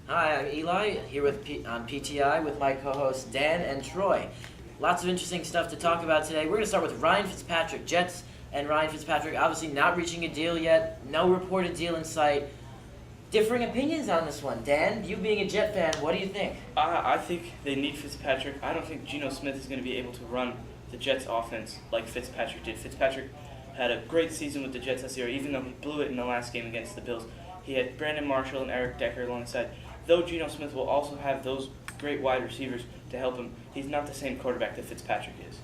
Hi, I'm Eli, here on PTI with my co-hosts Dan and Troy. Lots of interesting stuff to talk about today. We're going to start with Ryan Fitzpatrick. Jets and Ryan Fitzpatrick obviously not reaching a deal yet. No reported deal in sight. Differing opinions on this one. Dan, you being a Jet fan, what do you think? I think they need Fitzpatrick. I don't think Geno Smith is going to be able to run the Jets offense like Fitzpatrick did. Fitzpatrick had a great season with the Jets this year, even though he blew it in the last game against the Bills. He had Brandon Marshall and Eric Decker alongside. Though Geno Smith will also have those great wide receivers to help him, he's not the same quarterback that Fitzpatrick is.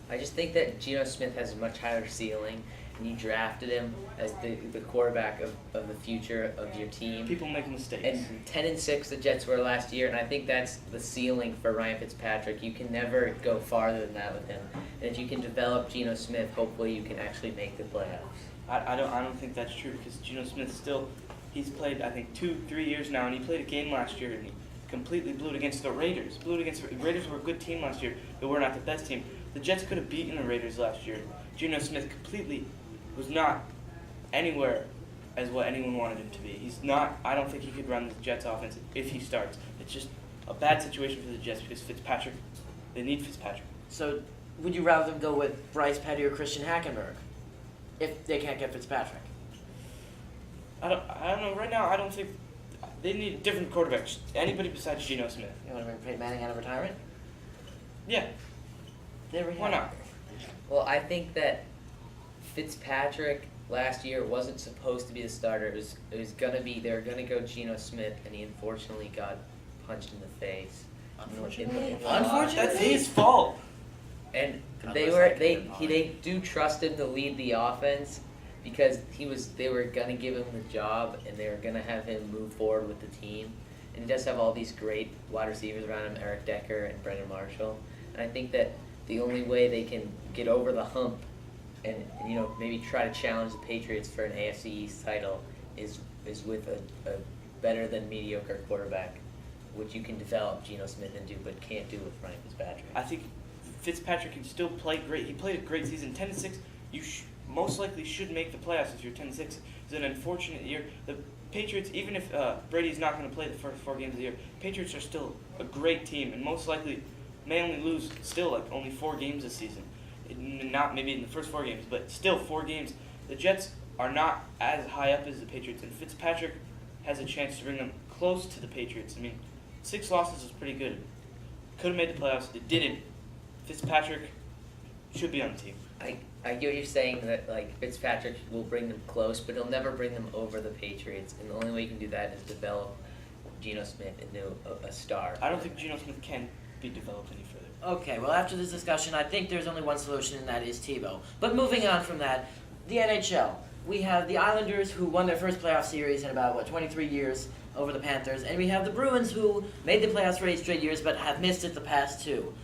I just think that Geno Smith has a much higher ceiling, and you drafted him as the quarterback of the future of your team. People make mistakes. And 10-6 the Jets were last year, and I think that's the ceiling for Ryan Fitzpatrick. You can never go farther than that with him. And if you can develop Geno Smith, hopefully you can actually make the playoffs. I don't think that's true because Geno Smith still, he's played I think 2-3 years now, and he played a game last year and he completely blew it against the Raiders. The Raiders were a good team last year, but we're not the best team. The Jets could have beaten the Raiders last year. Geno Smith completely was not anywhere as what anyone wanted him to be. He's not. I don't think he could run the Jets offense if he starts. It's just a bad situation for the Jets because Fitzpatrick, they need Fitzpatrick. So, would you rather them go with Bryce Petty or Christian Hackenberg if they can't get Fitzpatrick? I don't know. Right now, I don't think they need different quarterbacks. Anybody besides Geno Smith. You want to bring Peyton Manning out of retirement? Yeah. There we have Why not? Well, I think that Fitzpatrick last year wasn't supposed to be the starter. It was gonna be they were gonna go Geno Smith, and he unfortunately got punched in the face. Unfortunately. That's his fault. And God they bless were that they kid. he, they do trust him to lead the offense because they were gonna give him the job and they were gonna have him move forward with the team. And he does have all these great wide receivers around him, Eric Decker and Brandon Marshall. And I think that the only way they can get over the hump and maybe try to challenge the Patriots for an AFC East title is with a better than mediocre quarterback, which you can develop Geno Smith into, but can't do with Ryan Fitzpatrick. I think Fitzpatrick can still play great. He played a great season. 10-6, you most likely should make the playoffs if you're 10-6. It's an unfortunate year. The Patriots, even if Brady's not going to play the first 4 games of the year, Patriots are still a great team and most likely may only lose still like only 4 games this season. Not maybe in the first 4 games, but still 4 games. The Jets are not as high up as the Patriots, and Fitzpatrick has a chance to bring them close to the Patriots. I mean, 6 losses is pretty good. Could have made the playoffs. They didn't. Fitzpatrick should be on the team. I get what you're saying that like Fitzpatrick will bring them close, but he'll never bring them over the Patriots. And the only way you can do that is develop Geno Smith into a star. I don't think Geno Smith can be developed any further. Okay, well, after this discussion, I think there's only one solution, and that is Tebow. But moving on from that, the NHL. We have the Islanders, who won their first playoff series in about, 23 years over the Panthers. And we have the Bruins, who made the playoffs for 8 straight years, but have missed it the past 2.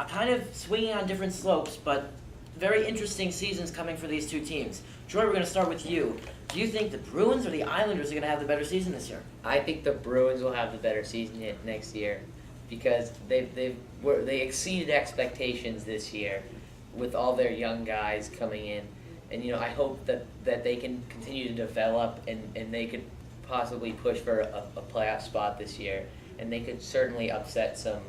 Kind of swinging on different slopes, but very interesting seasons coming for these 2 teams. Troy, we're going to start with you. Do you think the Bruins or the Islanders are going to have the better season this year? I think the Bruins will have the better season next year because they exceeded expectations this year with all their young guys coming in. And I hope that they can continue to develop and they could possibly push for a playoff spot this year. And they could certainly upset some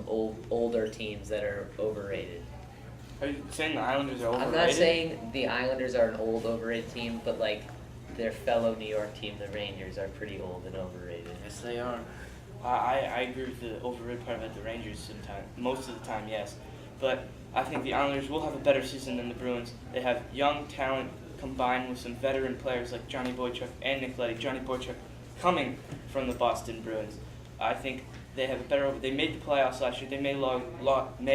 older teams that are overrated. Are you saying the Islanders are overrated? I'm not saying the Islanders are an old, overrated team, but like their fellow New York team, the Rangers, are pretty old and overrated. Yes, they are. I agree with the overrated part about the Rangers sometimes. Most of the time, yes. But I think the Islanders will have a better season than the Bruins. They have young talent combined with some veteran players like Johnny Boychuk and Nick Leddy. Johnny Boychuk coming from the Boston Bruins. I think they have a better. They made the playoffs last year. They may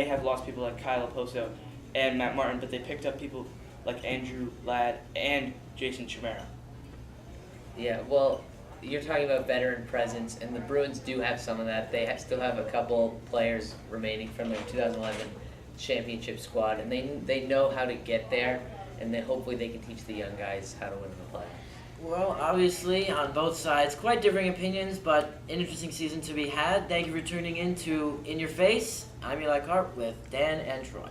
have lost people like Kyle Oposo and Matt Martin, but they picked up people like Andrew Ladd and Jason Chimera. Yeah, well, you're talking about veteran presence, and the Bruins do have some of that. They still have a couple players remaining from their 2011 championship squad, and they know how to get there, and hopefully they can teach the young guys how to win the playoffs. Well, obviously, on both sides, quite differing opinions, but an interesting season to be had. Thank you for tuning in to In Your Face. I'm Eli Karp with Dan and Troy.